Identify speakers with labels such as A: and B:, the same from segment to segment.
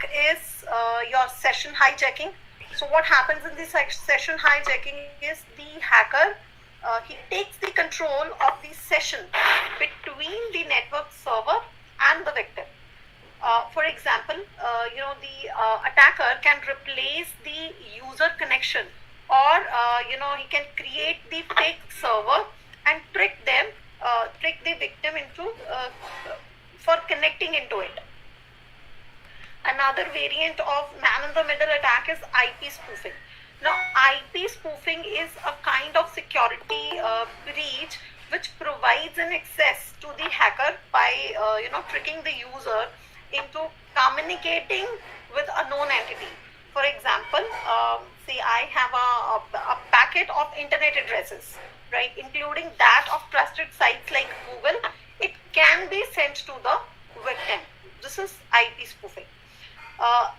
A: attack is your session hijacking. So what happens in the session hijacking is the hacker, he takes the control of the session between the network server and the victim. For example, the attacker can replace the user connection, or he can create the fake server and trick the victim into for connecting into it. Another variant of man-in-the-middle attack is IP spoofing. Now, IP spoofing is a kind of security breach which provides an access to the hacker by tricking the user into communicating with a known entity. For example, say I have a packet of internet addresses, right, including that of trusted sites like Google. It can be sent to the victim. This is IP spoofing.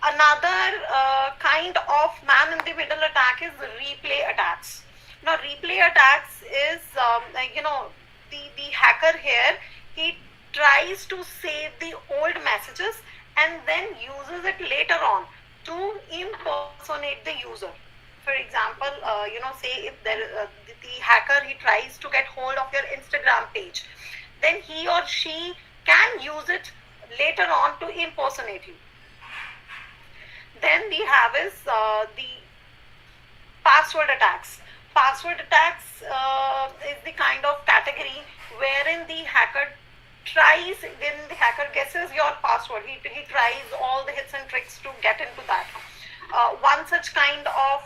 A: Another kind of man-in-the-middle attack is replay attacks. Now, replay attacks is, the hacker here, he tries to save the old messages and then uses it later on to impersonate the user. For example, say if the hacker, he tries to get hold of your Instagram page, then he or she can use it later on to impersonate you. Then we have is the password attacks. Password attacks is the kind of category wherein the hacker tries, when the hacker guesses your password, he tries all the hits and tricks to get into that. One such kind of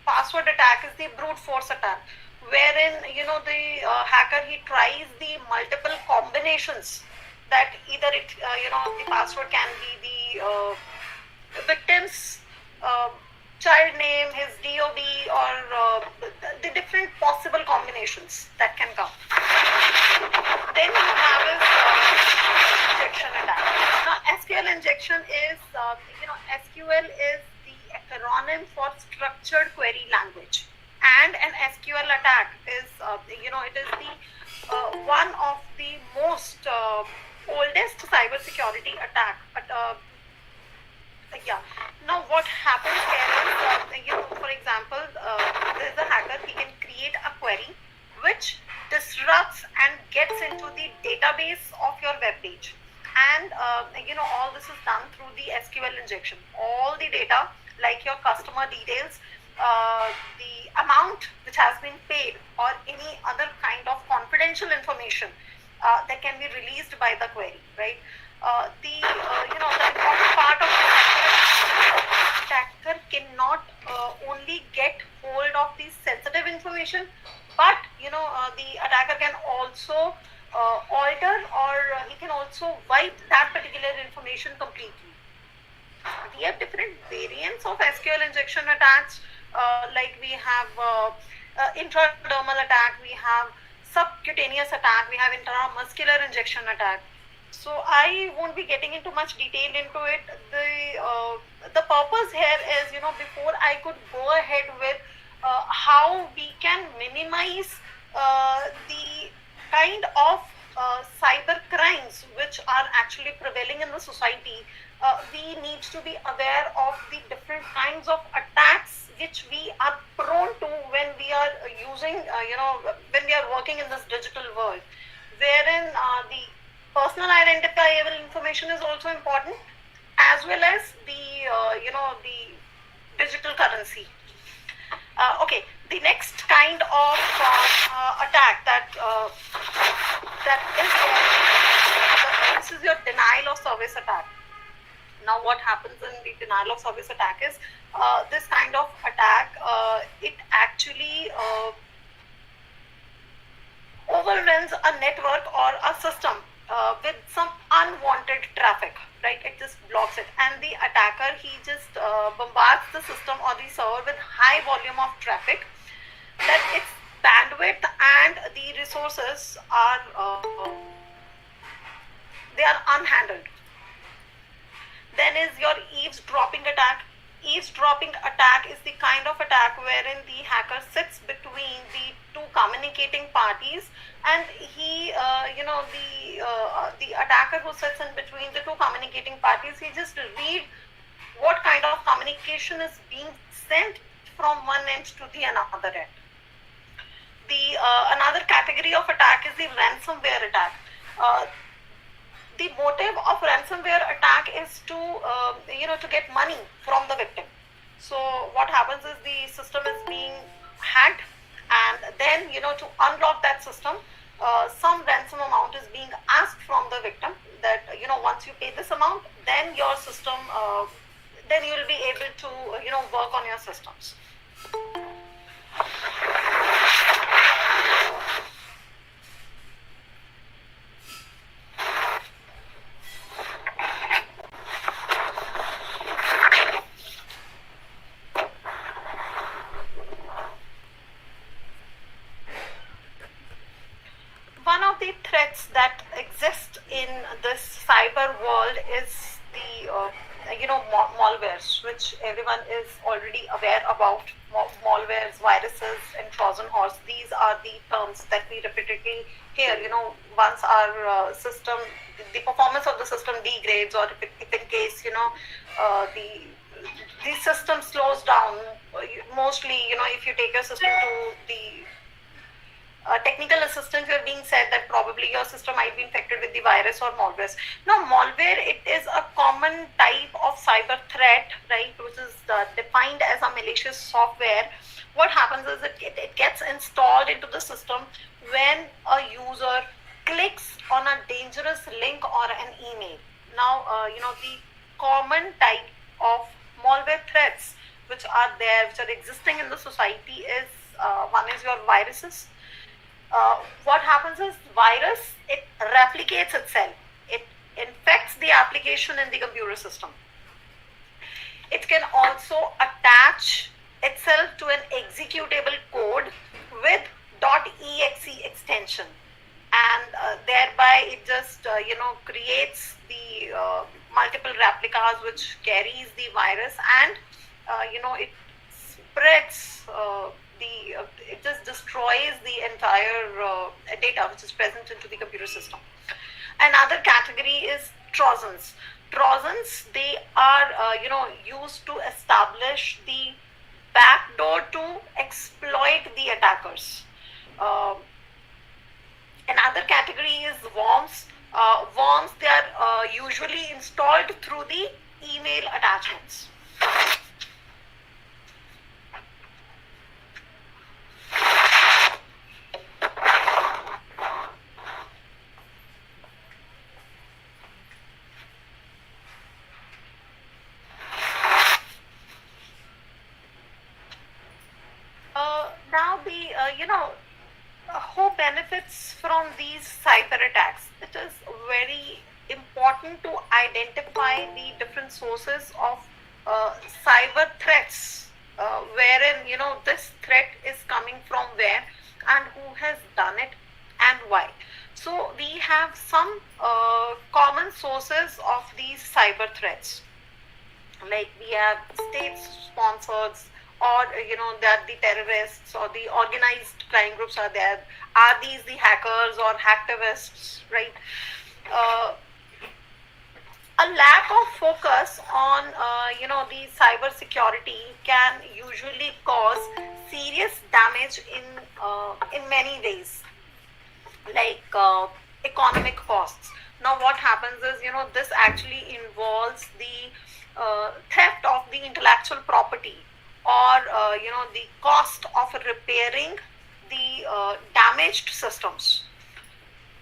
A: password attack is the brute force attack, wherein the hacker, he tries the multiple combinations that either the password can be the victim's child name, his DOB, or the different possible combinations that can come. Then you have is injection attack. Now, SQL injection is, SQL is the acronym for structured query language, and an SQL attack is, it is the one of the most oldest cybersecurity attack. Now what happens here is, for example, there is a hacker, he can create a query which disrupts and gets into the database of your web page. And, all this is done through the SQL injection. All the data, like your customer details, the amount which has been paid, or any other kind of confidential information that can be released by the query, right? The important part of the attacker cannot only get hold of the sensitive information, but the attacker can also alter, or he can also wipe that particular information completely. We have different variants of SQL injection attacks, like we have intradermal attack, we have subcutaneous attack, we have intramuscular injection attack. So I won't be getting into much detail into it. The purpose here is, before I could go ahead with how we can minimize the kind of cyber crimes which are actually prevailing in the society, we need to be aware of the different kinds of attacks which we are prone to when we are using, when we are working in this digital world, wherein the personal identifiable information is also important, as well as the the digital currency. Okay, the next kind of attack that is this is your denial of service attack. Now, what happens in the denial of service attack is this kind of attack, it actually overruns a network or a system with some unwanted traffic, right? It just blocks it, and the attacker, he just bombards the system or the server with high volume of traffic, that its bandwidth and the resources are they are unhandled. Then is your eavesdropping attack. eavesdropping attack is the kind of attack wherein the hacker sits between the two communicating parties, and he, the attacker who sits in between the two communicating parties, he just read what kind of communication is being sent from one end to the another end. The another category of attack is the ransomware attack. The motive of ransomware attack is to to get money from the victim. So what happens is the system is being hacked, and then to unlock that system, some ransom amount is being asked from the victim, that once you pay this amount, then your system, then you will be able to work on your systems. One of the threats that exist in this cyber world is the malwares, which everyone is already aware about. Malwares, viruses, and Trojan horse. These are the terms that we repeatedly hear. Once our system, the performance of the system degrades, or if in case the system slows down. Mostly, if you take your system to the technical assistance, you're being said that probably your system might be infected with the virus or malwares. Now, malware, it is a common type of cyber threat, right, which is defined as a malicious software. What happens is it gets installed into the system when a user clicks on a dangerous link or an email. Now, the common type of malware threats which are there, which are existing in the society is, one is your viruses. What happens is virus, it replicates itself. It infects the application in the computer system. It can also attach itself to an executable code with .exe extension, and thereby it just creates the multiple replicas which carries the virus, and it spreads it just destroys the entire data which is present into the computer system. Another category is Trojans. Trojans, they are used to establish the backdoor to exploit the attackers. Another category is worms. Worms, they are usually installed through the email attachments. Now who benefits from these cyber attacks? It is very important to identify the different sources of cyber threats, wherein this threat is coming from where and who has done it and why. So we have some common sources of these cyber threats, like we have state-sponsored, or that the terrorists or the organized crime groups are there. Are these the hackers or hacktivists, right? A lack of focus on the cyber security can usually cause serious damage in many ways, like economic costs. Now what happens is this actually involves the theft of the intellectual property, or the cost of repairing the damaged systems.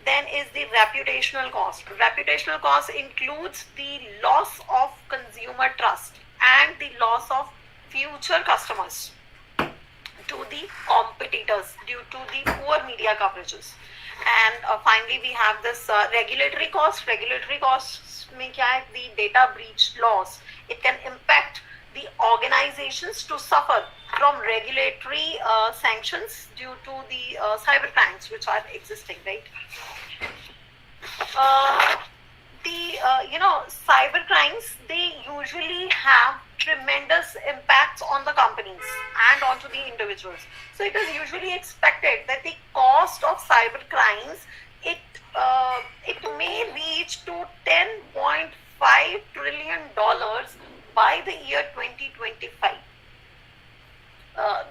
A: Then is the reputational cost. Reputational cost includes the loss of consumer trust and the loss of future customers to the competitors due to the poor media coverages. And finally we have this regulatory cost. Regulatory costs mein kya hai? The data breach laws. It can impact the organizations to suffer from regulatory sanctions due to the cyber crimes which are existing, right? The cyber crimes, they usually have tremendous impacts on the companies and onto the individuals. So it is usually expected that the cost of cyber crimes, it may reach to $10.5 trillion by the year 2025. Uh,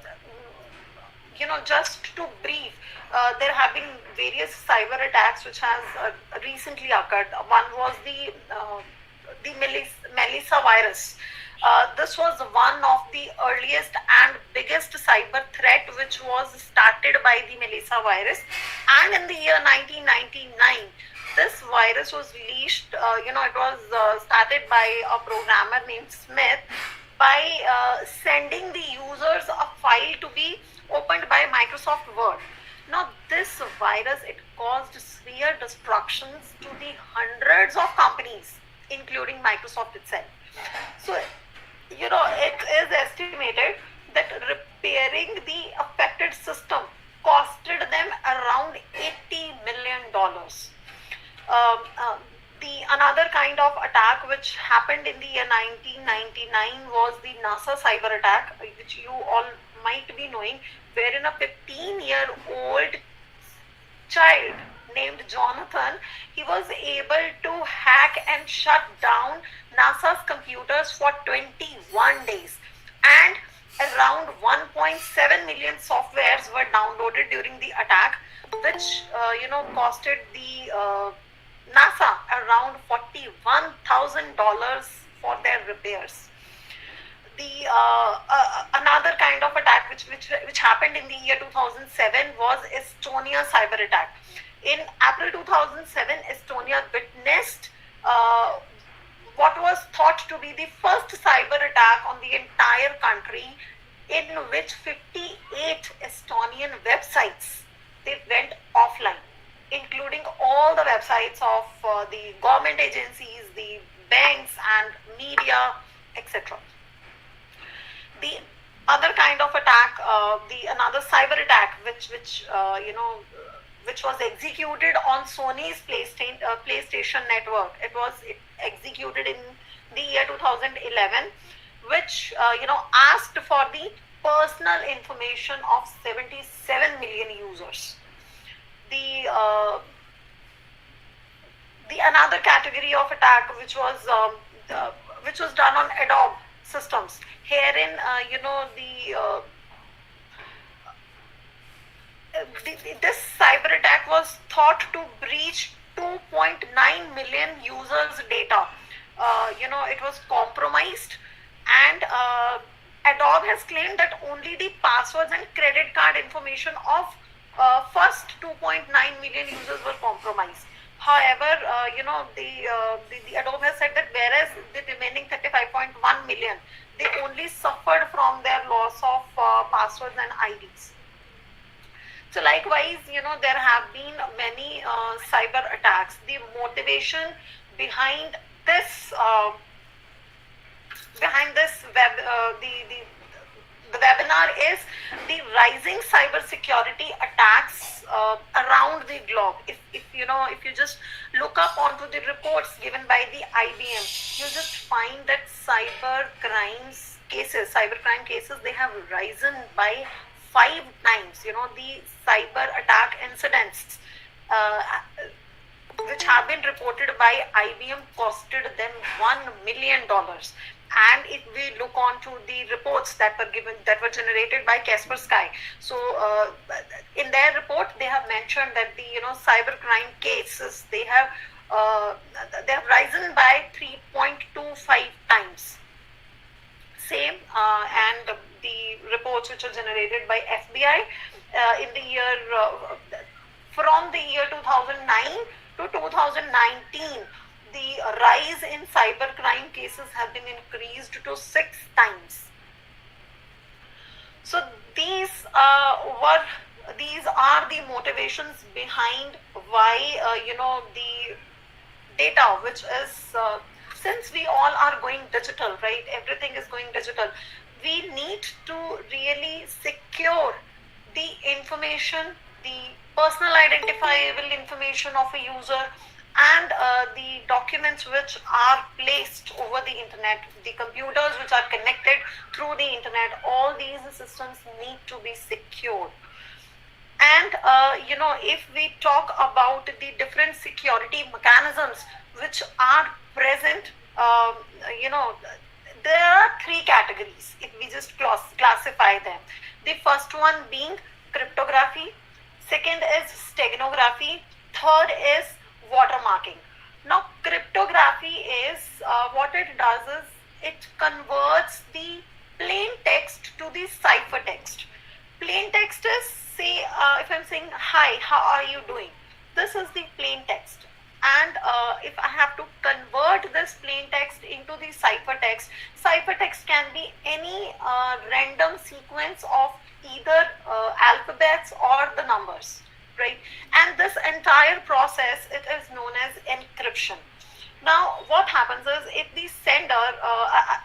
A: just to brief, there have been various cyber attacks which has recently occurred. One was the Melissa virus. This was one of the earliest and biggest cyber threat which was started by the Melissa virus. And in the year 1999, this virus was released, it was started by a programmer named Smith by sending the users a file to be opened by Microsoft Word. Now, this virus, it caused severe destructions to the hundreds of companies, including Microsoft itself. So, it is estimated that repairing the affected system costed them around $80 million. The another kind of attack which happened in the year 1999 was the NASA cyber attack, which you all might be knowing, wherein a 15-year-old child named Jonathan, he was able to hack and shut down NASA's computers for 21 days, and around 1.7 million softwares were downloaded during the attack, which costed the NASA around $41,000 for their repairs. The another kind of attack which happened in the year 2007 was Estonia cyber attack. In April 2007, Estonia witnessed what was thought to be the first cyber attack on the entire country, in which 58 Estonian websites, they went offline, including all the websites of the government agencies, the banks and media, etc. The other kind of attack, another cyber attack, which was executed on Sony's PlayStation network. It was executed in the year 2011, which asked for the personal information of 77 million users. The another category of attack which was done on Adobe systems. Herein, this cyber attack was thought to breach 2.9 million users' data. It was compromised, and Adobe has claimed that only the passwords and credit card information of first 2.9 million users were compromised. However, the Adobe has said that whereas the remaining 35.1 million, they only suffered from their loss of passwords and IDs. So likewise, there have been many cyber attacks. The motivation behind this the webinar is the rising cybersecurity attacks around the globe. If you just look up onto the reports given by the IBM, you just find that cybercrime cases, they have risen by 5 times. The cyber attack incidents which have been reported by IBM costed them $1 million. And if we look on to the reports that were generated by Kaspersky, so in their report they have mentioned that the cybercrime cases, they have risen by 3.25 times. Same and the reports which are generated by FBI in the year from the year 2009 to 2019. The rise in cybercrime cases have been increased to 6 times. So these are the motivations behind why the data, which is since we all are going digital, right? Everything is going digital. We need to really secure the information, the personal identifiable information of a user, and and the documents which are placed over the internet, the computers which are connected through the internet, all these systems need to be secured. And if we talk about the different security mechanisms which are present, there are three categories if we just classify them. The first one being cryptography, second is steganography, third is watermarking. Now, cryptography is what it does is it converts the plain text to the ciphertext. Plain text is, say, if I'm saying, hi, how are you doing? This is the plain text. And if I have to convert this plain text into the ciphertext can be any random sequence of either alphabets or the numbers, right? And this entire process, it is known as encryption. Now, what happens is if the sender,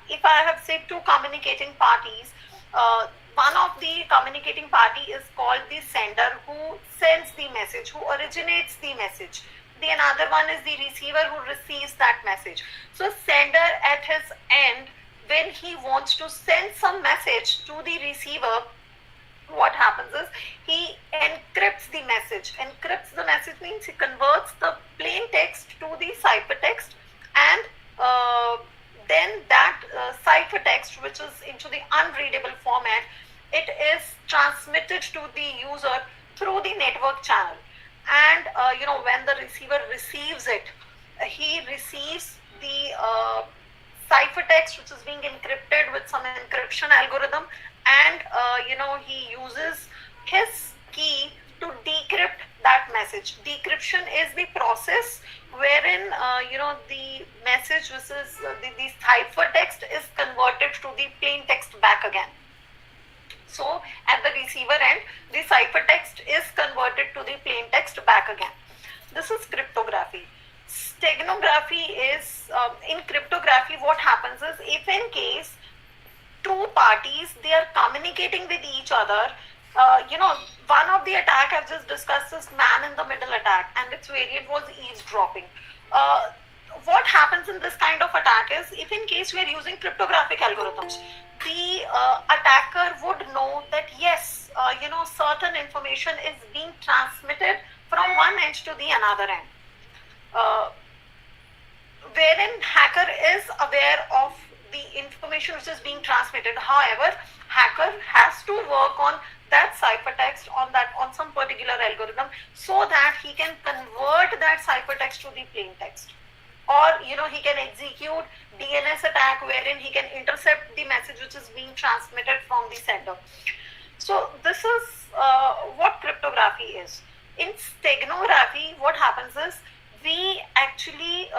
A: if I have say two communicating parties, one of the communicating party is called the sender, who sends the message, who originates the message. The another one is the receiver, who receives that message. So sender at his end, when he wants to send some message to the receiver, what happens is he encrypts the message. Encrypts the message means he converts the plain text to the ciphertext, and then that ciphertext, which is into the unreadable format, it is transmitted to the user through the network channel. And when the receiver receives it, he receives the ciphertext which is being encrypted with some encryption algorithm, and he uses his key to decrypt that message. Decryption is the process wherein the message, which is the ciphertext, is converted to the plain text back again. So at the receiver end, the ciphertext is converted to the plain text back again. This is cryptography. Steganography is, in cryptography, what happens is if in case two parties, they are communicating with each other, one of the attack I've just discussed is man in the middle attack, and its variant was eavesdropping. What happens in this kind of attack is, if in case we are using cryptographic algorithms, the attacker would know that yes, certain information is being transmitted from one end to the another end, wherein hacker is aware of the information which is being transmitted. However, hacker has to work on that ciphertext on some particular algorithm so that he can convert that ciphertext to the plain text. Or he can execute DNS attack wherein he can intercept the message which is being transmitted from the sender. So this is what cryptography is. In steganography, what happens is we actually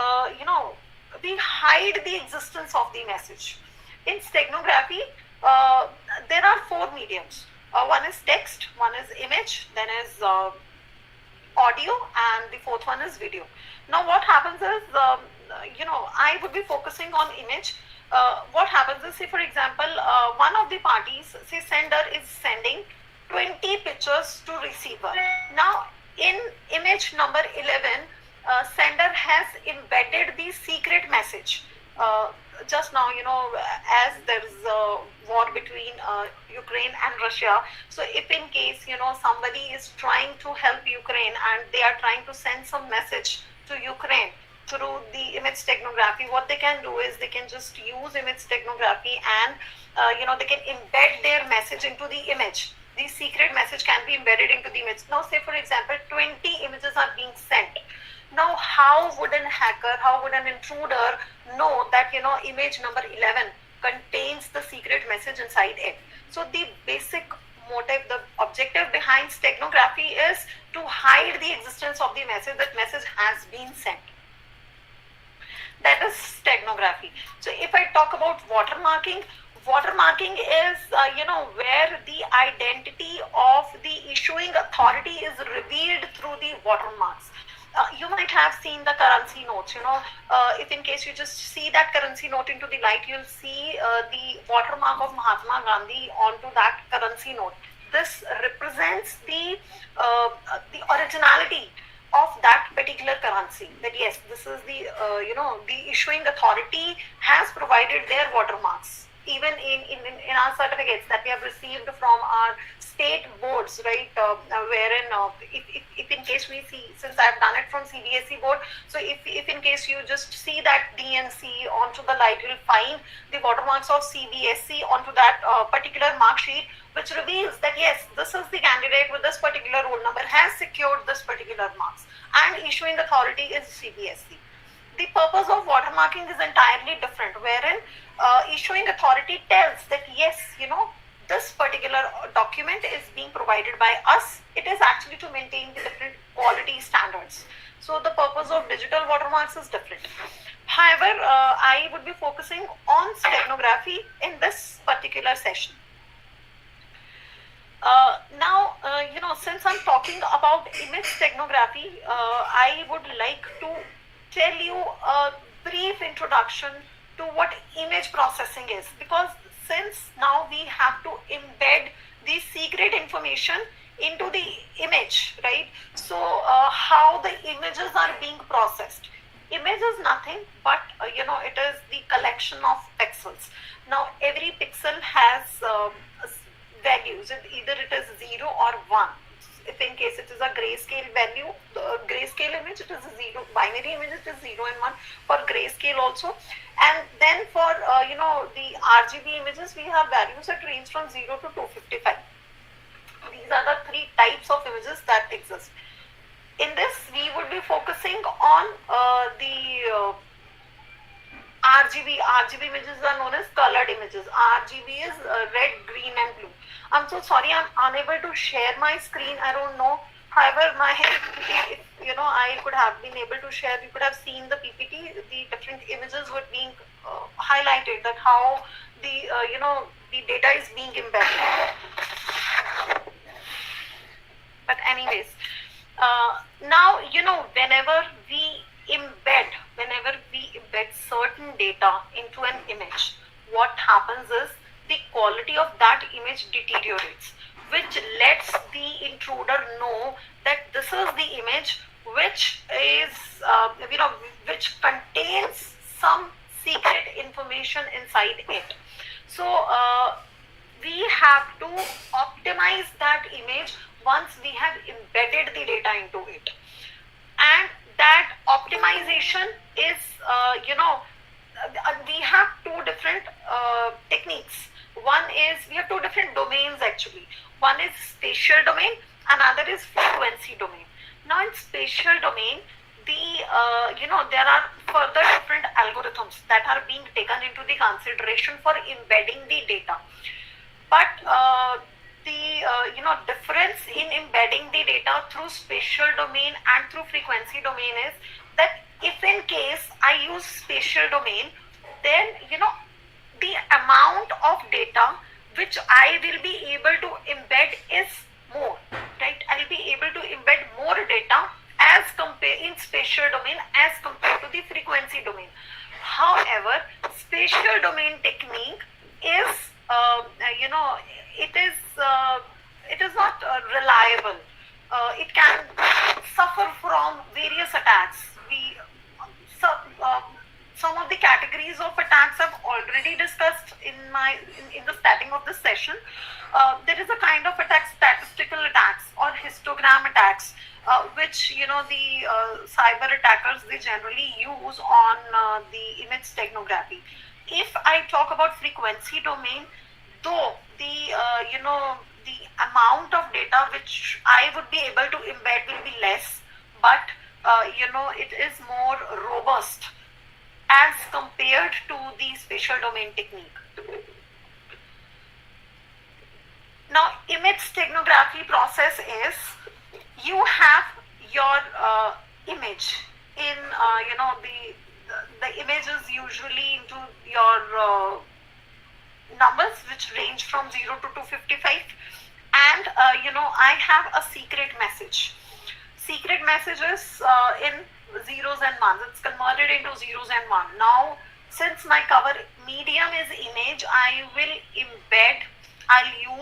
A: we hide the existence of the message. In steganography, there are four mediums. One is text, one is image, then is audio, and the fourth one is video. Now what happens is, I would be focusing on image. What happens is, say for example, one of the parties, say sender, is sending 20 pictures to receiver. Now in image number 11, sender has embedded the secret message. Just now, as there is a war between Ukraine and Russia, so if in case, somebody is trying to help Ukraine and they are trying to send some message to Ukraine through the image steganography, what they can do is they can just use image steganography and, they can embed their message into the image. The secret message can be embedded into the image. Now, say for example, 20 images are being sent. Now, how would an hacker, how would an intruder know that, image number 11 contains the secret message inside it? So the basic motive, the objective behind steganography is to hide the existence of the message. That message has been sent. That is steganography. So if I talk about watermarking, watermarking is, where the identity of the issuing authority is revealed through the watermarks. You might have seen the currency notes, if in case you just see that currency note into the light, you'll see the watermark of Mahatma Gandhi onto that currency note. This represents the originality of that particular currency, that yes, this is the the issuing authority has provided their watermarks, even in our certificates that we have received from our state boards, right? Wherein if in case we see, since I've done it from CBSE board, so if in case you just see that DNC onto the light, you'll find the watermarks of CBSE onto that particular mark sheet, which reveals that yes, this is the candidate with this particular roll number has secured this particular marks, and issuing authority is CBSE. The purpose of watermarking is entirely different, wherein issuing authority tells that yes, this particular document is being provided by us. It is actually to maintain the different quality standards. So the purpose of digital watermarks is different. However, I would be focusing on steganography in this particular session. Now, since I'm talking about image steganography, I would like to tell you a brief introduction to what image processing is, because since now we have to embed the secret information into the image, right? So how the images are being processed. Image is nothing but it is the collection of pixels. Now every pixel has values, either it is 0 or 1. If in case it is a grayscale value, the grayscale image, it is a 0, binary image, it is 0 and 1 for grayscale also. And then for the RGB images, we have values that range from 0 to 255. These are the three types of images that exist. In this, we would be focusing on the RGB images are known as colored images. RGB is red, green and blue. I'm so sorry, I'm unable to share my screen. I don't know. However, if I could have been able to share, you could have seen the PPT. The different images were being highlighted, that how the the data is being embedded. But anyways, now whenever we embed certain data into an image, what happens is the quality of that image deteriorates, which lets the intruder know that this is the image which is which contains some secret information inside it. So we have to optimize that image once we have embedded the data into it, and that optimization is we have two different techniques. One is, we have two different domains actually. One is spatial domain, another is frequency domain. Now in spatial domain, there are further different algorithms that are being taken into the consideration for embedding the data. But the difference in embedding the data through spatial domain and through frequency domain is that if in case I use spatial domain, then the amount of data which I will be able to embed is more, right? I will be able to embed more data as compared in spatial domain as compared to the frequency domain. However, spatial domain technique is it is not reliable. It can suffer from various attacks. Some of the categories of attacks I've already discussed in the starting of this session. There is a kind of attack, statistical attacks or histogram attacks, which the cyber attackers, they generally use on the image steganography. If I talk about frequency domain, though the amount of data which I would be able to embed will be less, but it is more robust as compared to the spatial domain technique. Now, image steganography process is, you have your image in the image is usually into your numbers which range from 0 to 255, and I have a secret message. Secret messages in zeros and ones. It's converted into zeros and one. Now, since my cover medium is image, I'll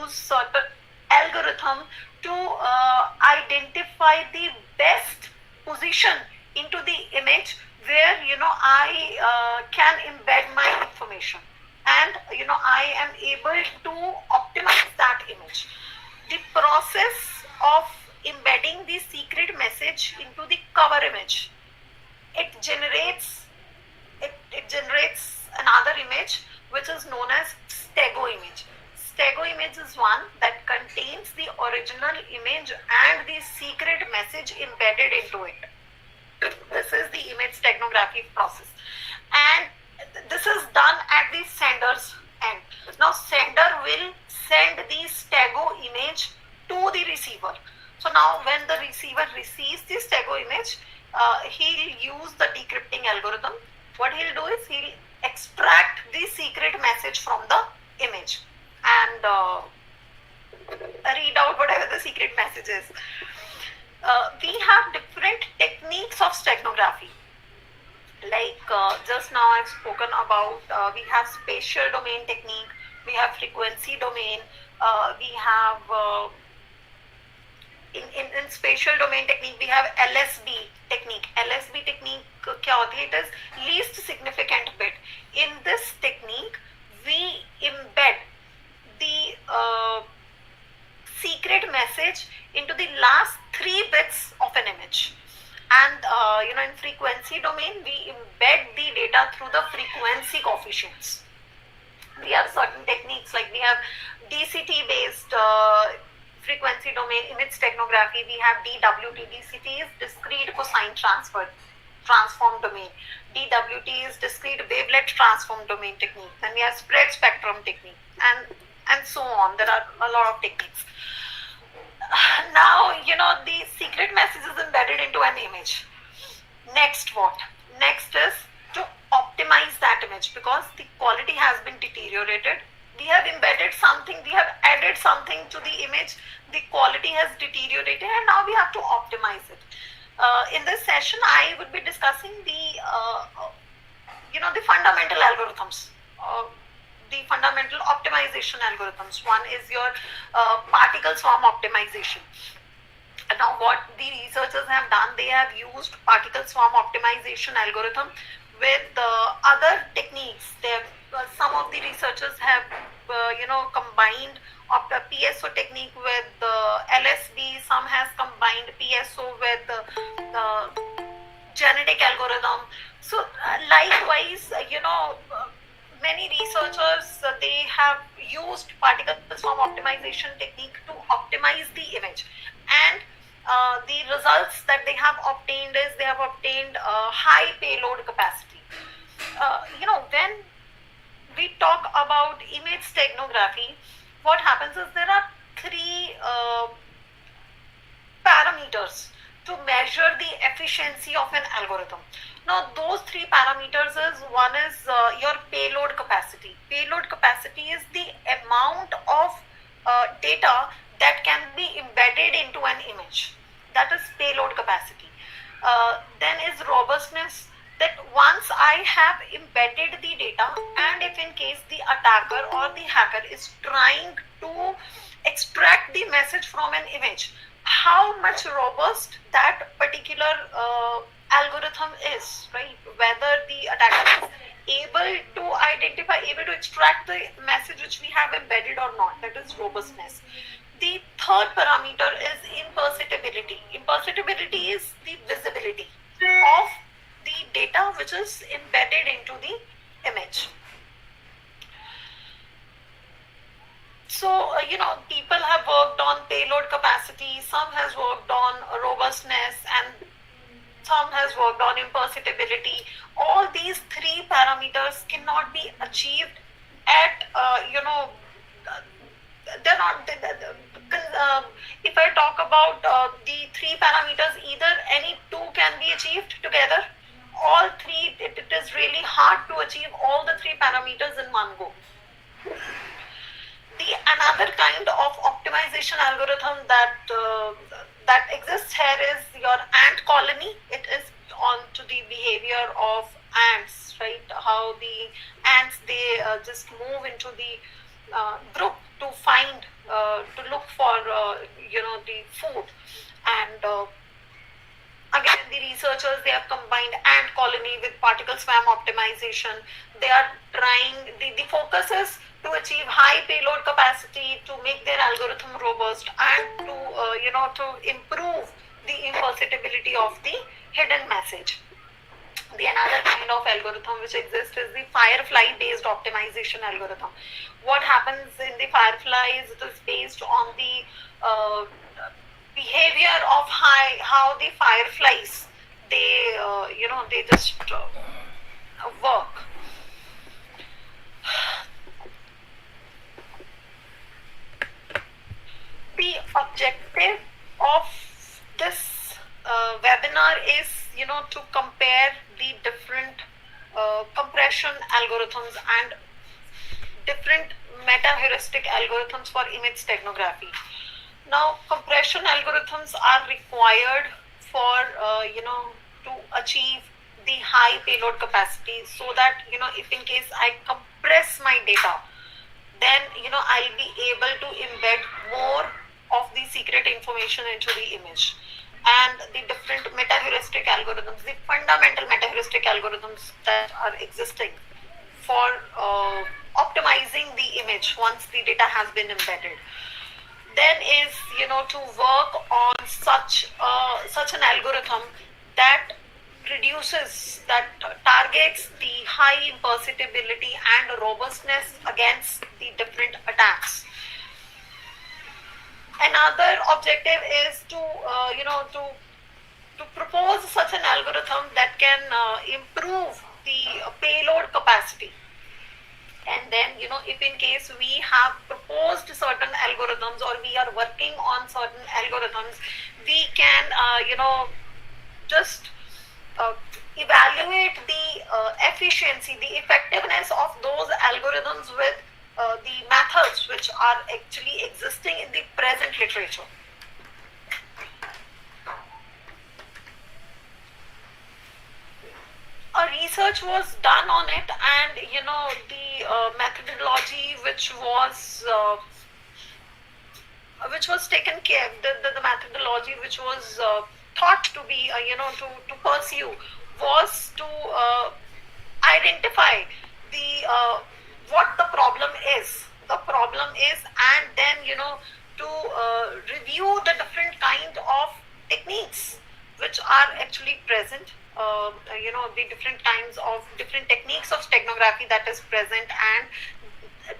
A: use certain algorithm to identify the best position into the image where I can embed my information, and I am able to optimize that image. The process of embedding the secret message into the cover image, it generates another image which is known as stego image. Stego image is one that contains the original image and the secret message embedded into it. This is the image steganography process, and this is done at the sender's end. Now sender will send the stego image to the receiver. So now when the receiver receives the stego image, he'll use the decrypting algorithm. What he'll do is he'll extract the secret message from the image and read out whatever the secret message is. We have different techniques of steganography. Like just now I've spoken about, we have spatial domain technique, we have frequency domain, we have in spatial domain technique we have LSB technique. LSB technique क्या होती है? It is least significant bit. In this technique we embed the secret message into the last 3 bits of an image, and in frequency domain we embed the data through the frequency coefficients. We have certain techniques, like we have DCT based frequency domain image steganography. We have DWT. DCT is discrete cosine transform domain. DWT is discrete wavelet transform domain technique. Then we have spread spectrum technique, and so on. There are a lot of techniques. Now the secret message is embedded into an image. Next what? Next is to optimize that image, because the quality has been deteriorated. We have embedded something, we have added something to the image, the quality has deteriorated, and now we have to optimize it. In this session I would be discussing the the fundamental algorithms, the fundamental optimization algorithms. One is your particle swarm optimization. And now what the researchers have done, they have used particle swarm optimization algorithm with other techniques. They have, some of the researchers have combined PSO technique with LSB. Some has combined PSO with genetic algorithm. So likewise, many researchers they have used particle swarm optimization technique to optimize the image, and the results that they have obtained is they have obtained high payload capacity. When we talk about image steganography, what happens is there are 3 parameters to measure the efficiency of an algorithm. Now those 3 parameters is, one is your payload capacity. Payload capacity is the amount of data that can be embedded into an image. That is payload capacity. Then is robustness, that once I have embedded the data, and if in case the attacker or the hacker is trying to extract the message from an image, how much robust that particular algorithm is, right? Whether the attacker is able to identify, able to extract the message which we have embedded or not. That is robustness. The third parameter is imperceptibility. Imperceptibility is the visibility of the data which is embedded into the image. So, people have worked on payload capacity, some has worked on robustness, and some has worked on imperceptibility. All these 3 parameters cannot be achieved at, they're not, if I talk about the 3 parameters, either any 2 can be achieved together. All 3, it is really hard to achieve all the 3 parameters in one go. The another kind of optimization algorithm that exists here is your ant colony. It is on to the behavior of ants, right? How the ants, they just move into the group to find, to look for the food, and Again, the researchers, they have combined ant colony with particle swarm optimization. They are trying, the focus is to achieve high payload capacity, to make their algorithm robust, and to to improve the imperceptibility of the hidden message. The another kind of algorithm which exists is the firefly based optimization algorithm. What happens in the firefly is it is based on the behavior of how the fireflies, they just work. The objective of this webinar is to compare the different compression algorithms and different meta-heuristic algorithms for image steganography. Now, compression algorithms are required for to achieve the high payload capacity, so that if in case I compress my data, then I'll be able to embed more of the secret information into the image. And the different meta-heuristic algorithms, the fundamental meta-heuristic algorithms that are existing for optimizing the image once the data has been embedded, then is to work on such an algorithm that targets the high imperceptibility and robustness against the different attacks. Another objective is to propose such an algorithm that can improve the payload capacity. And then if in case we have proposed certain algorithms, or we are working on certain algorithms, we can just evaluate the efficiency, the effectiveness of those algorithms with the methods which are actually existing in the present literature. A research was done on it, and the methodology which was taken care, the methodology which was thought to be to pursue, was to identify the what the problem is, and then to review the different kind of techniques which are actually present, the different techniques of steganography that is present, and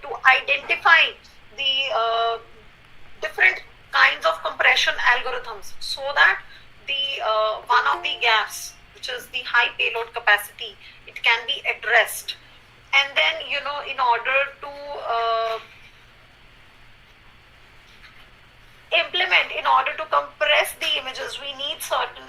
A: to identify the different kinds of compression algorithms, so that the one of the gaps, which is the high payload capacity, it can be addressed. And then in order to compress the images, we need certain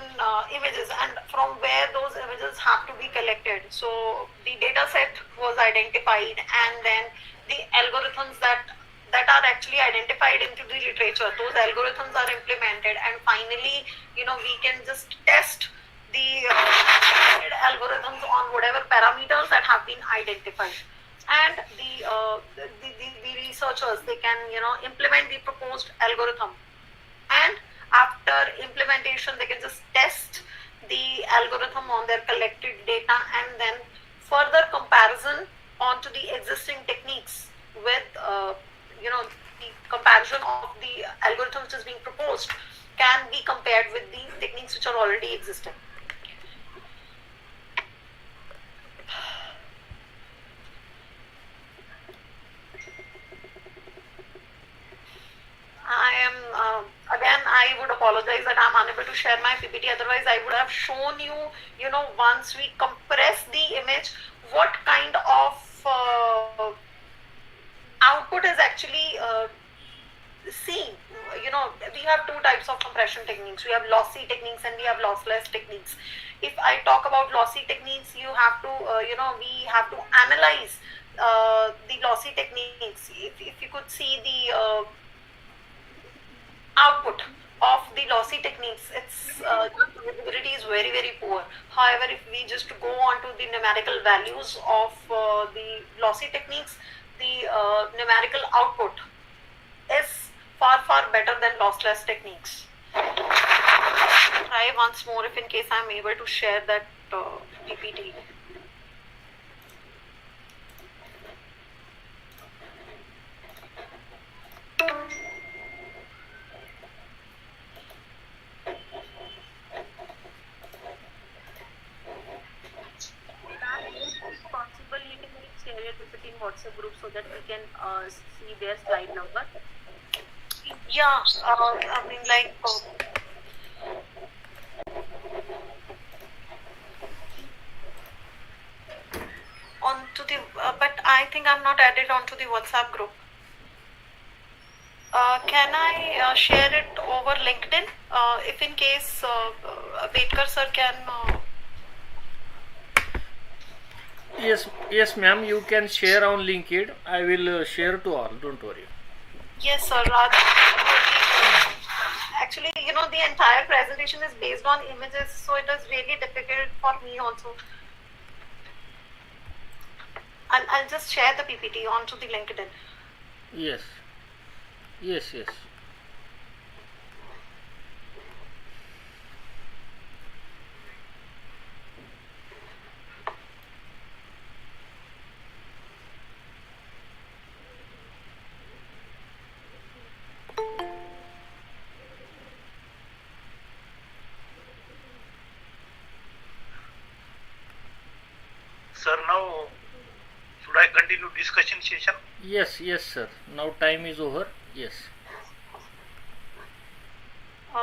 A: images, and from where those images have to be collected. So the data set was identified, and then the algorithms that are actually identified into the literature, those algorithms are implemented, and finally we can just test the algorithms on whatever parameters that have been identified. And the researchers, they can implement the proposed algorithm, and after implementation they can just test the algorithm on their collected data, and then further comparison onto the existing techniques with the comparison of the algorithm which is being proposed can be compared with the techniques which are already existing. I would apologize that I'm unable to share my PPT. Otherwise, I would have shown you, once we compress the image, what kind of output is actually seen. We have two types of compression techniques. We have lossy techniques and we have lossless techniques. If I talk about lossy techniques, you have to, we have to analyze the lossy techniques. If you could see the output of the lossy techniques, its visibility is very, very poor. However, if we just go on to the numerical values of the lossy techniques, the numerical output is far, far better than lossless techniques. try once more if in case I'm able to share that PPT.
B: Possible, you can share your PPT in WhatsApp group so that we can see their slide number.
A: Yeah, I mean, like, onto the, but I think I'm not added onto the WhatsApp group. Can I share it over LinkedIn? If in case Bedkar sir can.
C: Yes, ma'am. You can share on LinkedIn. I will share to all. Don't worry.
A: Yes, sir. Raj, actually, the entire presentation is based on images, so it is really difficult for me also. I'll just share the PPT onto the LinkedIn.
C: Yes.
D: Sir, now should I continue discussion session?
C: Yes, sir. Now time is over. Yes.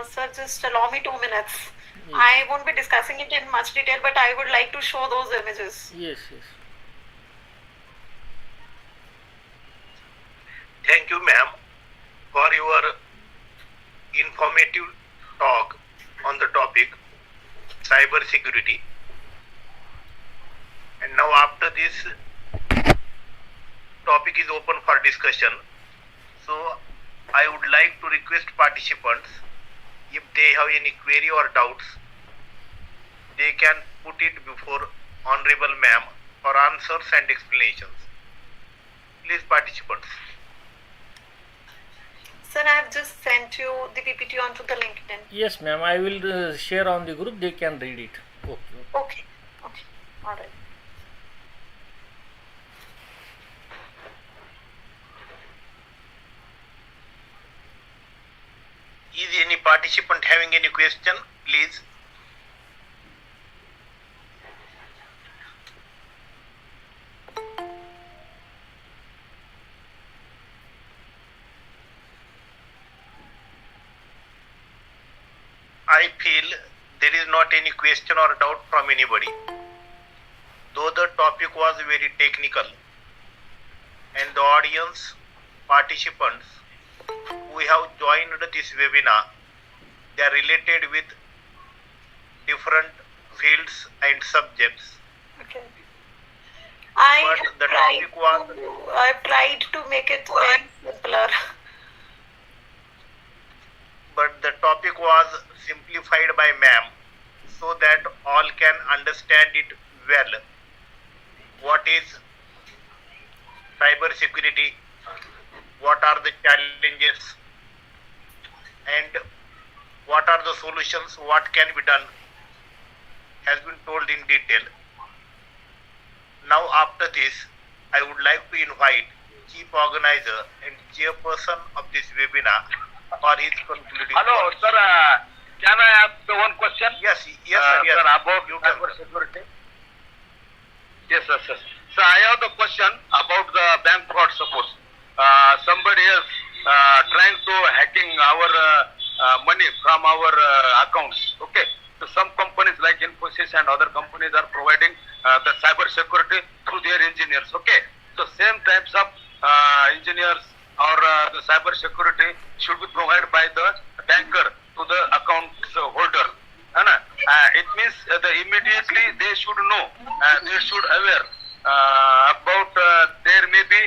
A: Sir, just allow me 2 minutes.
C: Yes.
A: I won't be discussing it in much detail, but I would like to show those images.
C: Yes.
D: Thank you, ma'am, for your informative talk on the topic cyber security. And now after this topic is open for discussion, so I would like to request participants, if they have any query or doubts, they can put it before Honorable Ma'am for answers and explanations. Please, participants.
A: Sir, I have just sent you the PPT onto the LinkedIn.
C: Yes, ma'am. I will share on the group. They can read it.
A: Okay. All right.
D: Is any participant having any question? Please. I feel there is not any question or doubt from anybody. Though the topic was very technical and the audience participants who have joined this webinar, they are related with different fields and subjects.
A: Okay.
D: But the topic was...
A: I've tried to make it very simpler.
D: But the topic was simplified by ma'am so that all can understand it well. What is cyber security? What are the challenges? And what are the solutions? What can be done? Has been told in detail. Now after this, I would like to invite Chief Organizer and Chairperson of this webinar for his concluding.
E: Hello,
D: words.
E: sir. Can I ask one question?
D: Yes, sir. Yes.
E: Sir, about cyber security. Yes, sir. So I have the question about the bank fraud. Suppose somebody else trying to hacking our money from our accounts. Okay. So some companies like Infosys and other companies are providing the cyber security through their engineers. Okay. So same types of engineers or the cyber security should be provided by the banker to the account holder. It means immediately they should know, they should aware about there may be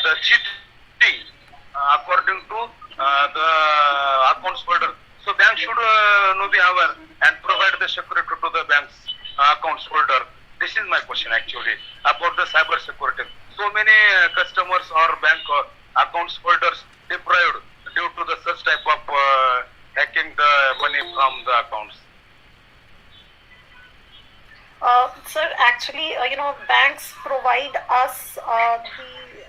E: the cheating according to the accounts holder. So bank should be aware and provide the security to the bank's accounts holder. This is my question actually about the cyber security. So many customers or bank accounts holders deprived due to the such type of hacking the money from the accounts?
A: Sir, actually, banks provide us the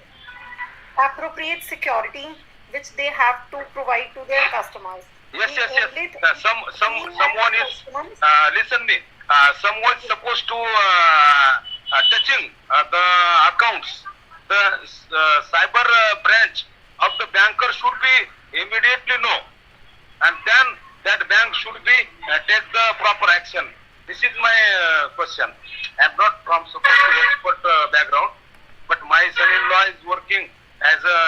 A: appropriate security which they have to provide to their customers.
E: Yes,
A: The
E: yes, yes.
A: only thing
E: Someone is
A: customers-
E: listen me. Someone is supposed to touching the accounts. The cyber branch of the banker should be immediately know, and then that bank should be take the proper action. This is my question. I am not from supposed to expert background, but my son-in-law is working as a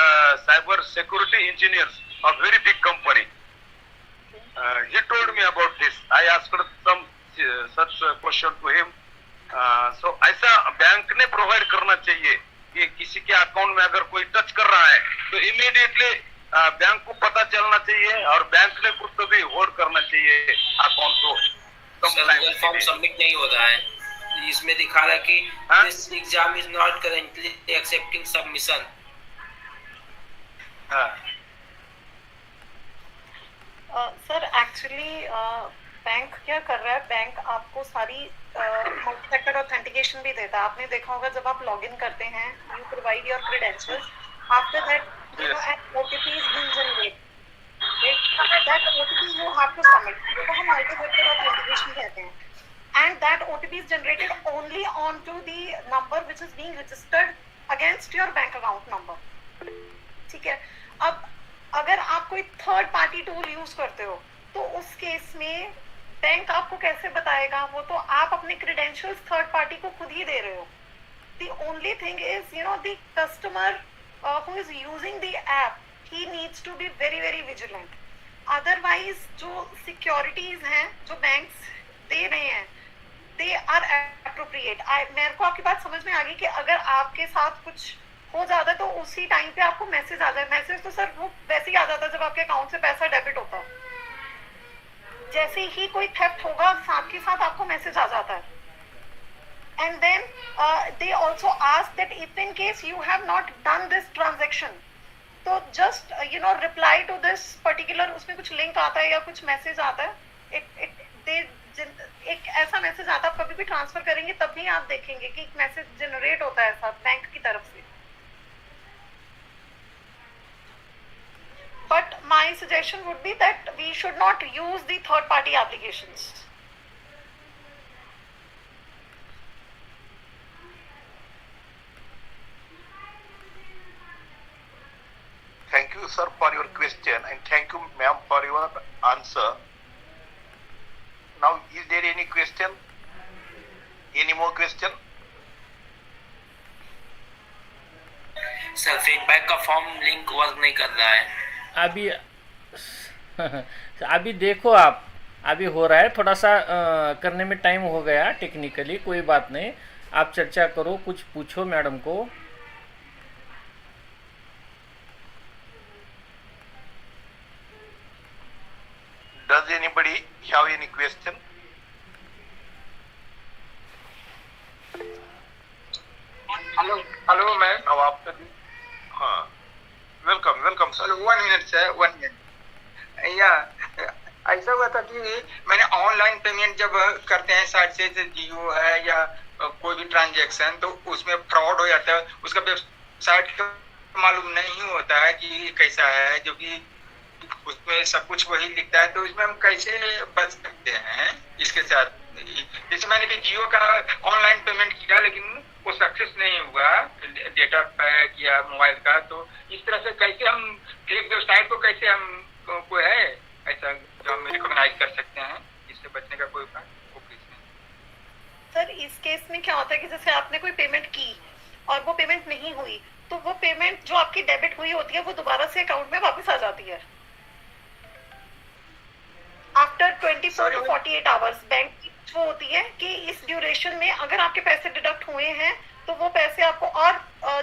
E: cyber security engineer of very big company. He told me about this. I asked some such question to him. So ऐसा bank ने provide करना चाहिए कि किसी के account में अगर कोई टच कर रहा है तो इमीडिएटली बैंक को पता चलना चाहिए और बैंक ने खुद भी होल्ड करना चाहिए अकाउंट को।
F: गूगल फॉर्म सबमिट नहीं हो रहा है, इसमें दिखा रहा है कि this exam is not currently accepting submission.
A: Sir actually bank क्या कर रहा है, बैंक आपको सारी मल्टी फैक्टर ऑथेंटिकेशन भी देता है। आपने देखा होगा जब आप लॉगिन करते हैं, you provide your credentials, after that an OTP is being generated, that OTP you have to submit, तो हम मल्टी फैक्टर ऑथेंटिकेशन कहते हैं, and that OTP is generated only onto the number which is being registered against your bank account number. ठीक है, अब अगर आप कोई थर्ड पार्टी टूल यूज करते हो तो उस केस में बैंक आपको कैसे बताएगा? वो तो आप अपने क्रेडेंशियल्स थर्ड पार्टी को खुद ही दे रहे हो। The only thing is, the customer who is using the app, he needs to be very very vigilant. Otherwise जो सिक्योरिटीज हैं जो बैंक्स दे रहे हैं, they are appropriate. मेरे को आपकी बात समझ में आ गई कि अगर आपके साथ कुछ हो जाता है तो उसी टाइम पे आपको मैसेज आ जाए। मैसेज तो सर वो वैसे ही आ जाता है जब आपके अकाउंट से पैसा डेबिट होता है, जैसे ही कोई थेफ्ट होगा साथ के साथ आपको मैसेज आ जाता है। And then they also ask that if in case you have not done this transaction, तो just reply to this particular, उसमें कुछ लिंक आता है या कुछ मैसेज आता है, एक ऐसा मैसेज आता है, आप कभी भी ट्रांसफर करेंगे तब भी आप देखेंगे कि एक मैसेज जनरेट होता है ऐसा बैंक की तरफ से। But my suggestion would be that we should not use the third party applications.
D: Thank you, sir, for your question, and thank you, ma'am, for your answer. Now, is there any question? Any more question?
F: Sir feedback का form link work नहीं कर रहा है
C: अभी। अभी देखो आप, अभी हो रहा है, थोड़ा सा करने में टाइम हो गया टेक्निकली, कोई बात नहीं, आप चर्चा करो, कुछ पूछो मैडम को।
D: Does anybody have any question?
G: Hello ma'am.
D: Now after this, welcome, sir.
G: 1 minute sir, 1 minute. या ऐसा हुआ था कि मैंने ऑनलाइन पेमेंट जब करते हैं साइट से, जियो है या कोई भी ट्रांजैक्शन, तो उसमें फ्रॉड हो जाता है, उसका वेबसाइट मालूम नहीं होता है कि कैसा है, जो कि उसमें सब कुछ वही लिखता है, तो इसमें हम कैसे बच सकते हैं इसके साथ? जैसे मैंने भी जियो का ऑनलाइन पेमेंट किया लेकिन वो सक्सेस नहीं हुआ, डेटा पैक या मोबाइल का, तो इस तरह से कैसे हम फेक वेबसाइट को कैसे हम कोई है ऐसा जो हम रिकॉग्नाइज कर सकते हैं, इससे बचने का कोई उपाय?
A: सर इस केस में क्या होता है कि जैसे आपने कोई पेमेंट की और वो पेमेंट नहीं हुई, तो वो पेमेंट जो आपकी डेबिट हुई होती है वो दोबारा से अकाउंट में वापस आ जाती है आफ्टर 24 to 48 आवर्स। बैंक की जो होती है कि इस ड्यूरेशन में अगर आपके पैसे डिडक्ट हुए हैं तो वो पैसे आपको, और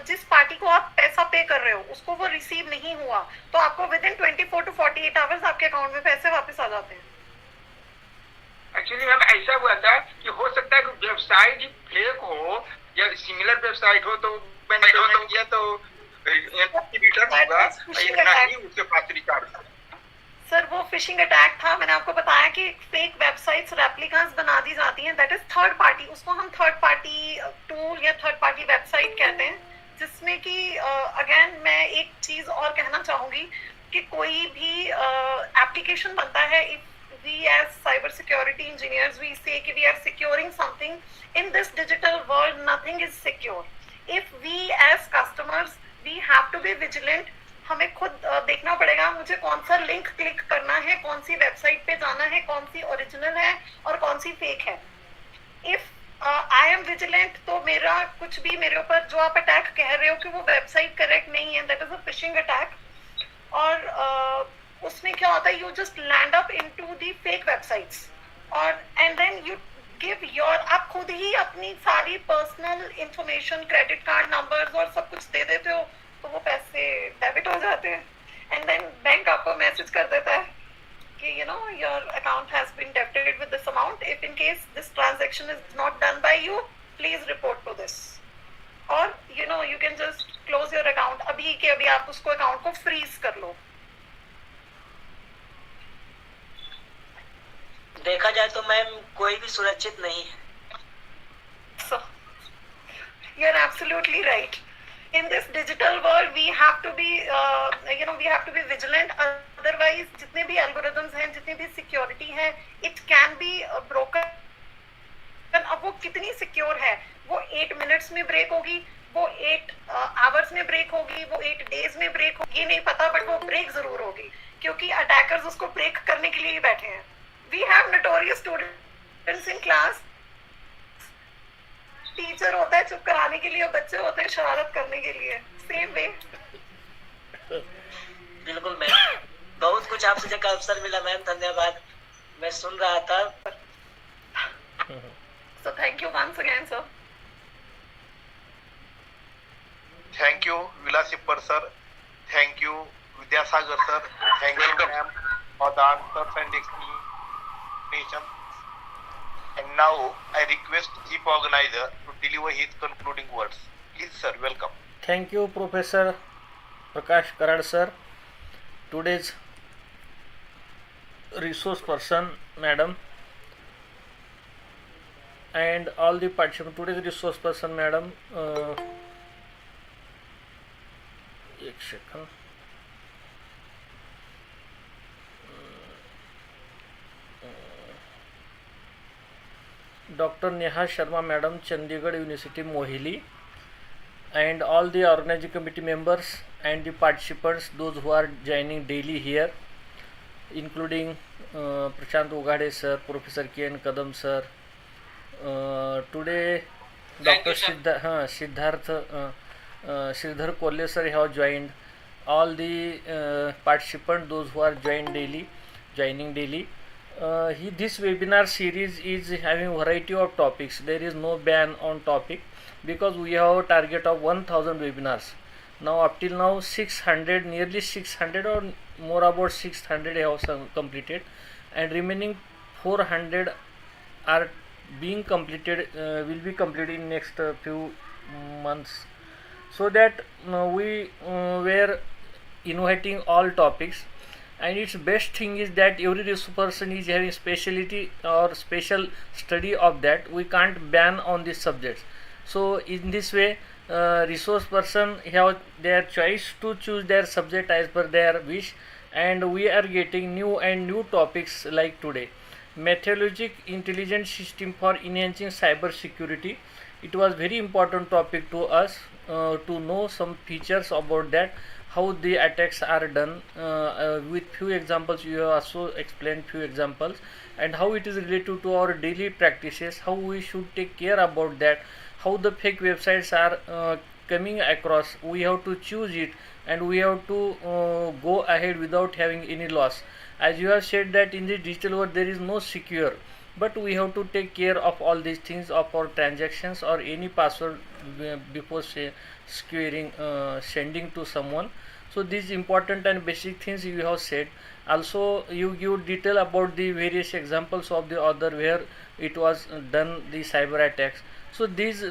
A: जिस पार्टी को आप पैसा पे कर रहे हो उसको वो रिसीव नहीं हुआ, तो आपको विद इन 24 to 48 आवर्स आपके अकाउंट में पैसे वापस आ जाते हैं।
G: एक्चुअली मैम ऐसा हुआ था कि हो सकता है कि वेबसाइट ही फेक हो या सिमिलर वेबसाइट हो, तो मैंने पेमेंट किया तो रिटर्न होगा, इतना ही उसके पास रिचार्ज।
A: सर वो फिशिंग अटैक था, मैंने आपको बताया कि फेक वेबसाइट्स रेप्लिकास बना दी जाती हैं, दैट इज थर्ड पार्टी, उसको हम थर्ड पार्टी टूल या थर्ड पार्टी वेबसाइट कहते हैं, जिसमें कि अगेन मैं एक चीज और कहना चाहूंगी कि कोई भी एप्लीकेशन बनता है, if we as cyber security engineers we say कि we are securing something in this digital world, nothing is secure. If we as customers we have to be vigilant. हमें खुद देखना पड़ेगा मुझे कौन सा लिंक क्लिक करना है, कौन सी वेबसाइट पे जाना है, कौन सी ओरिजिनल है और कौन सी फेक है. इफ आई एम विजिलेंट तो मेरा कुछ भी मेरे ऊपर जो आप अटैक कह रहे हो कि वो वेबसाइट करेक्ट नहीं है, that is a phishing attack. और उसमें क्या होता है, you just land up into the fake websites और and then you give your, आप खुद ही अपनी सारी personal information, credit card numbers और सब कुछ दे देते हो, तो वो पैसे डेबिट हो जाते हैं. एंड देन बैंक आपको मैसेज कर देता है कि you know your account has been debited with this amount, if in case this transaction is not done by you please report to this. और you know you can just close your account, अभी के अभी आप उसको account को freeze कर लो.
H: देखा जाए तो मैम कोई भी सुरक्षित नहीं है.
A: So, you're absolutely right. In this digital world, we have to be, we have to be vigilant. Otherwise, जितने भी algorithms हैं, जितनी भी security है, it can be broken. अब वो कितनी secure है, वो 8 minutes में break होगी, वो 8 hours में break होगी, वो 8 days में break होगी, ये नहीं पता, but वो break जरूर होगी, क्योंकि attackers उसको break करने के लिए ही बैठे हैं. We have notorious students in class. Teacher होता है चुप कराने के लिए और बच्चे होते हैं शरारत करने के लिए. Same way.
H: बिल्कुल मैम, बहुत कुछ आपसे जगह अवसर मिला मैम, धन्यवाद. मैं सुन रहा था.
A: So thank you once again, sir.
D: Thank you, Vilasippar sir. Thank you, Vidyasagar sir. Thank you, ma'am, for the answers and explanation. And now I request chief organizer to deliver his concluding words. Please, sir, welcome.
C: Thank you, Professor Prakash Karad sir. Today's resource person, madam, and all the participants. Today's resource person, madam. एक second. Dr. Neha Sharma madam, Chandigarh University, Mohali, and all the organizing committee members and the participants, those who are joining daily here, including Prashant Ugade sir, Professor K.N. Kadam sir. Today Dr. Sridhar Kolle sir have joined. All the participants, those who are joining daily. This webinar series is having variety of topics. There is no ban on topic because we have a target of 1000 webinars. Now up till now 600, nearly 600 or more about 600 have completed, and remaining 400 are being completed, will be completed in next few months. So that we were innovating all topics, and its best thing is that every resource person is having specialty or special study of that. We can't ban on these subjects. So in this way, resource person have their choice to choose their subject as per their wish, and we are getting new topics like today. Metaheuristic intelligent system for enhancing cyber security. It was very important topic to us to know some features about that, how the attacks are done, with few examples. You have also explained few examples, and how it is related to our daily practices, how we should take care about that, how the fake websites are coming across. We have to choose it, and we have to go ahead without having any loss. As you have said that in the digital world there is no secure, but we have to take care of all these things of our transactions or any password before securing sending to someone. So these important and basic things you have said. Also you give detail about the various examples of the other where it was done the cyber attacks. So these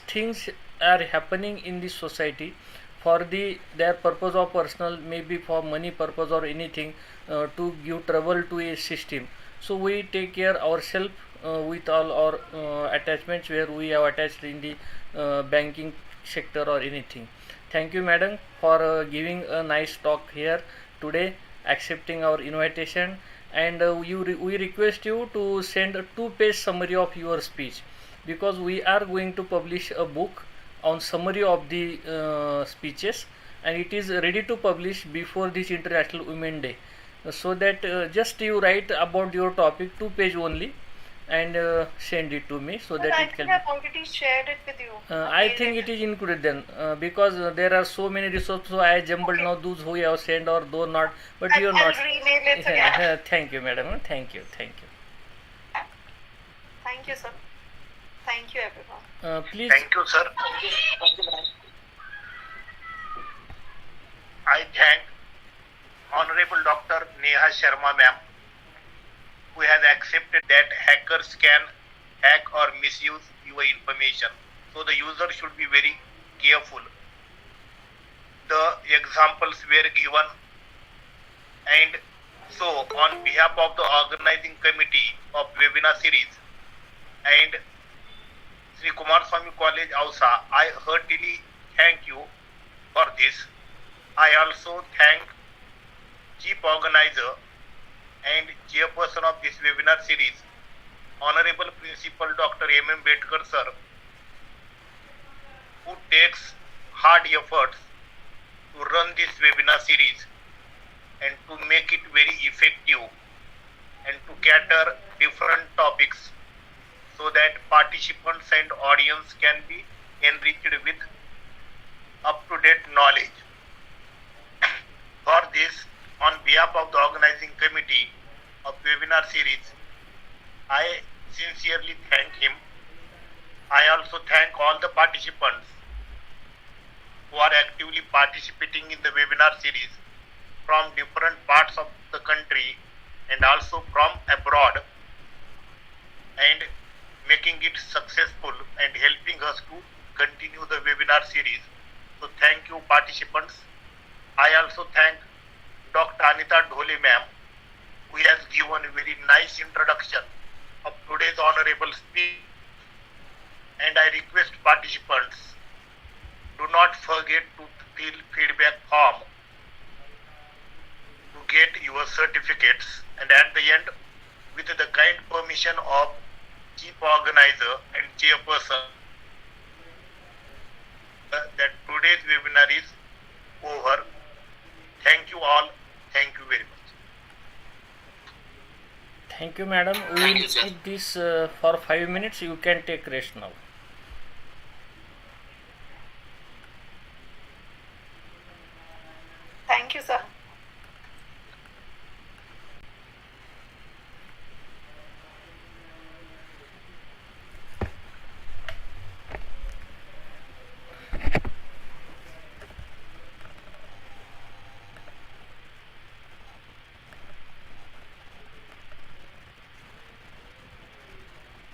C: things are happening in the society. for their purpose of personal, maybe for money purpose or anything, to give trouble to a system. So we take care ourselves with all our attachments where we have attached in the banking sector or anything. Thank you, madam, for giving a nice talk here today, accepting our invitation, and we request you to send a 2-page summary of your speech, because we are going to publish a book on summary of the speeches, and it is ready to publish before this International Women Day. So that just you write about your topic, 2 page only, and send it to me so
A: But
C: that
A: I
C: it can
A: think I've already shared it with you.
C: I think it is included then, because there are so many resources, so I jumbled
A: Okay.
C: now those who have sent or those not, but you are
A: I'll
C: not.
A: remail it again.
C: Thank you, madam. Thank you.
A: Thank you, sir. Thank you, everyone.
C: Please.
D: Thank you, sir. I thank Honorable Dr. Neha Sharma ma'am, who has accepted that hackers can hack or misuse your information. So the user should be very careful. The examples were given, and so on behalf of the organizing committee of webinar series and Shri Kumarswami College Ausa, I heartily thank you for this. I also thank Chief Organizer and Chairperson of this webinar series, Honorable Principal Dr. M. Bedkar sir, who takes hard efforts to run this webinar series and to make it very effective and to cater different topics so that participants and audience can be enriched with up-to-date knowledge. For this, on behalf of the organizing committee of webinar series, I sincerely thank him. I also thank all the participants who are actively participating in the webinar series from different parts of the country and also from abroad, and making it successful and helping us to continue the webinar series. So thank you, participants. I also thank Dr. Anita Dhole ma'am, who has given a very nice introduction of today's honorable speech. And I request participants, do not forget to fill feedback form to get your certificates. And at the end, with the kind permission of Chief Organizer and Chairperson, that today's webinar is over. Thank you all. Thank you very much.
C: Thank you, madam. We
F: Thank
C: will
F: you, sir.
C: keep this for 5 minutes. You can take rest now.
A: Thank you, sir.